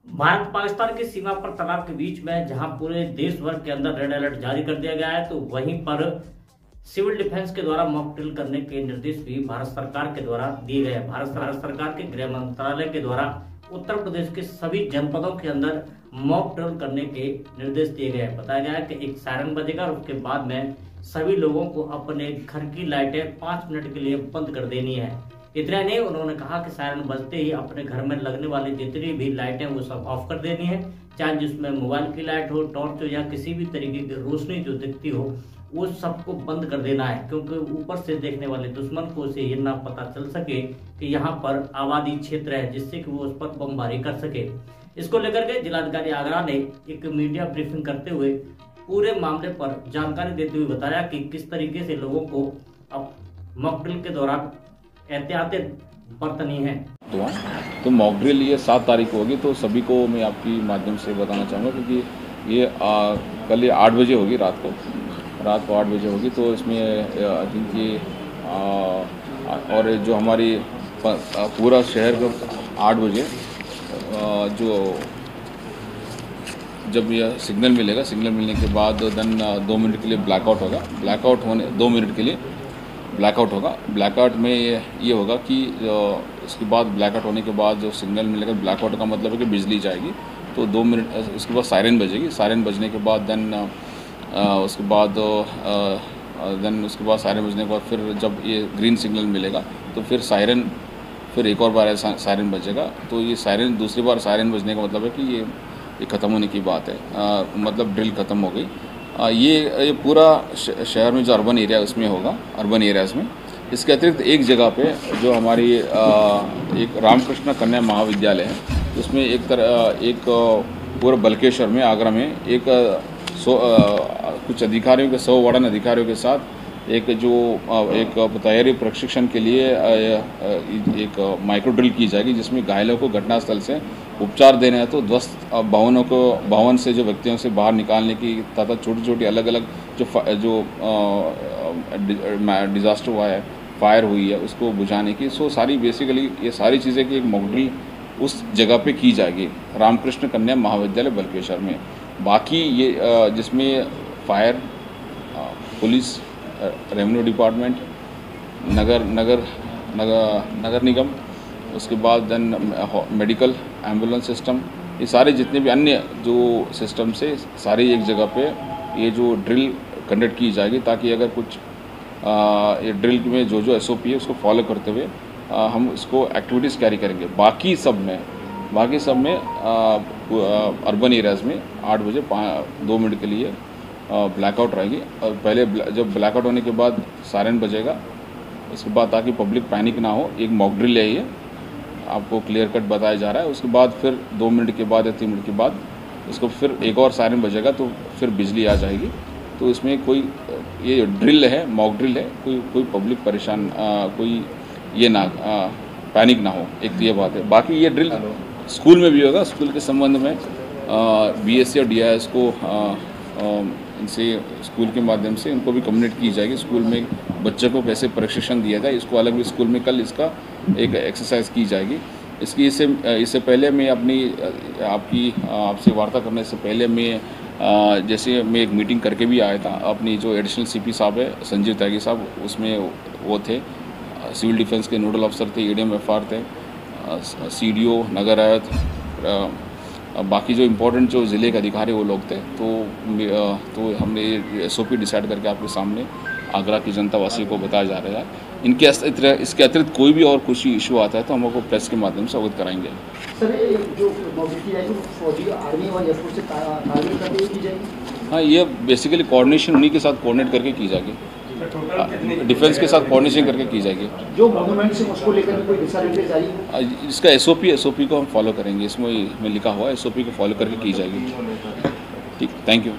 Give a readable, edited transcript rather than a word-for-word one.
भारत पाकिस्तान की सीमा पर तनाव के बीच में जहां पूरे देश भर के अंदर रेड अलर्ट जारी कर दिया गया है, तो वहीं पर सिविल डिफेंस के द्वारा मॉक ड्रिल करने के निर्देश भी भारत सरकार के द्वारा दिए गए हैं। भारत सरकार के गृह मंत्रालय के द्वारा उत्तर प्रदेश के सभी जनपदों के अंदर मॉक ड्रिल करने के निर्देश दिए गए हैं। बताया गया है कि एक सायरन बजेगा और उसके बाद में सभी लोगों को अपने घर की लाइटें 5 मिनट के लिए बंद कर देनी है। इतना नहीं, उन्होंने कहा कि सायरन बजते ही अपने घर में लगने वाली जितनी भी लाइटें वो सब ऑफ कर देनी है, चाहे जिसमें मोबाइल की लाइट हो, टॉर्च हो या किसी भी तरीके की रोशनी जो दिखती हो, वो सबको बंद कर देना है, क्योंकि ऊपर से देखने वाले दुश्मन को उसे ये ना पता चल सके कि यहाँ पर आबादी क्षेत्र है, जिससे कि वो उस पर बमबारी कर सके। इसको लेकर के जिलाधिकारी आगरा ने एक मीडिया ब्रीफिंग करते हुए पूरे मामले पर जानकारी देते हुए बताया कि किस तरीके से लोगों को अब मॉक ड्रिल के दौरान एहतियातें बरतनी है। तो मॉक ड्रिल ये 7 तारीख को होगी, तो सभी को मैं आपकी माध्यम से बताना चाहूँगा, क्योंकि ये कल 8 बजे होगी, रात को 8 बजे होगी। तो इसमें आई थिंक ये और जो हमारी पूरा शहर को 8 बजे जो जब यह सिग्नल मिलेगा, सिग्नल मिलने के बाद देन 2 मिनट के लिए ब्लैकआउट होगा। ब्लैकआउट होने 2 मिनट के लिए ब्लैकआउट होगा। ब्लैकआउट में ये होगा कि उसके बाद ब्लैकआउट होने के बाद जो सिग्नल मिलेगा, ब्लैकआउट का मतलब है कि बिजली जाएगी। तो 2 मिनट उसके बाद सायरन बजेगी। सायरन बजने के बाद देन उसके बाद सायरन बजने के बाद फिर जब ये ग्रीन सिग्नल मिलेगा तो फिर सायरन फिर एक और बार सायरन बजेगा। तो ये सायरन दूसरी बार सायरन बजने का मतलब है कि ये ख़त्म होने की बात है, मतलब ड्रिल ख़त्म हो गई। ये पूरा शहर में जो अर्बन एरिया उसमें होगा, अर्बन एरियाज़ में। इसके अतिरिक्त एक जगह पे जो हमारी एक रामकृष्ण कन्या महाविद्यालय है, उसमें एक पूरा बल्केश्वर में, आगरा में एक कुछ अधिकारियों के 100 वार्डन अधिकारियों के साथ एक तैयारी प्रशिक्षण के लिए एक माइक्रो ड्रिल की जाएगी, जिसमें घायलों को घटनास्थल से उपचार देना है, तो ध्वस्त भवन से जो व्यक्तियों से बाहर निकालने की तथा छोटी छोटी अलग अलग जो डिज़ास्टर हुआ है, फायर हुई है, उसको बुझाने की। सो सारी बेसिकली ये सारी चीज़ें की एक मॉक ड्रिल उस जगह पे की जाएगी, रामकृष्ण कन्या महाविद्यालय बल्केश्वर में। बाकी ये जिसमें फायर, पुलिस, रेवेन्यू डिपार्टमेंट, नगर निगम, उसके बाद देन मेडिकल एम्बुलेंस सिस्टम, ये सारे जितने भी अन्य जो सिस्टम से सारे एक जगह पे ये जो ड्रिल कंडक्ट की जाएगी, ताकि अगर कुछ ये ड्रिल में जो SOP है उसको फॉलो करते हुए हम इसको एक्टिविटीज़ कैरी करेंगे। बाकी सब में अर्बन एरियाज़ में 8 बजे 2 मिनट के लिए ब्लैकआउट रहेगी। और पहले जब ब्लैकआउट होने के बाद सायरन बजेगा, उसके बाद ताकि पब्लिक पैनिक ना हो, एक मॉक ड्रिल है ये, आपको क्लियर कट बताया जा रहा है। उसके बाद फिर 2 मिनट के बाद या 3 मिनट के बाद इसको फिर एक और सायरन बजेगा, तो फिर बिजली आ जाएगी। तो इसमें कोई ये ड्रिल है, मॉक ड्रिल है, कोई पब्लिक परेशान, कोई ये ना पैनिक ना हो, एक तो ये बात है। बाकी ये ड्रिल स्कूल में भी होगा। स्कूल के संबंध में BSc और DIS को इनसे स्कूल के माध्यम से इनको भी कम्युनिकेट की जाएगी। स्कूल में बच्चों को कैसे प्रशिक्षण दिया जाए, इसको अलग भी स्कूल में कल इसका एक एक्सरसाइज की जाएगी। इससे पहले मैं आपसे वार्ता करने से पहले जैसे मैं एक मीटिंग करके भी आया था। अपनी जो एडिशनल CP साहब है, संजीव त्यागी साहब, उसमें वो थे, सिविल डिफेंस के नोडल अफसर थे, ADM FR थे, CDO नगर आयत, बाकी जो इम्पोर्टेंट जो ज़िले के अधिकारी वो लोग थे। तो हमने SOP डिसाइड करके आपके सामने आगरा की जनता वासियों को बताया जा रहा है। इसके अतिरिक्त कोई भी और कुछ इशू आता है तो हम आपको प्रेस के माध्यम से अवगत कराएंगे। सर, जो फौजी आर्मी और एयरफोर्स से तालमेल करके की जाएगी? हाँ, ये बेसिकली कोऑर्डिनेशन उन्हीं के साथ कोऑर्डिनेट करके की जाएगी, डिफेंस के साथ कोऑर्डिनेशन करके की जाएगी। जो मॉन्यूमेंट्स है उसको लेकर कोई दिशा निर्देश जारी है? इसका SOP को हम फॉलो करेंगे, इसमें लिखा हुआ है, SOP को फॉलो करके की जाएगी। ठीक, थैंक यू।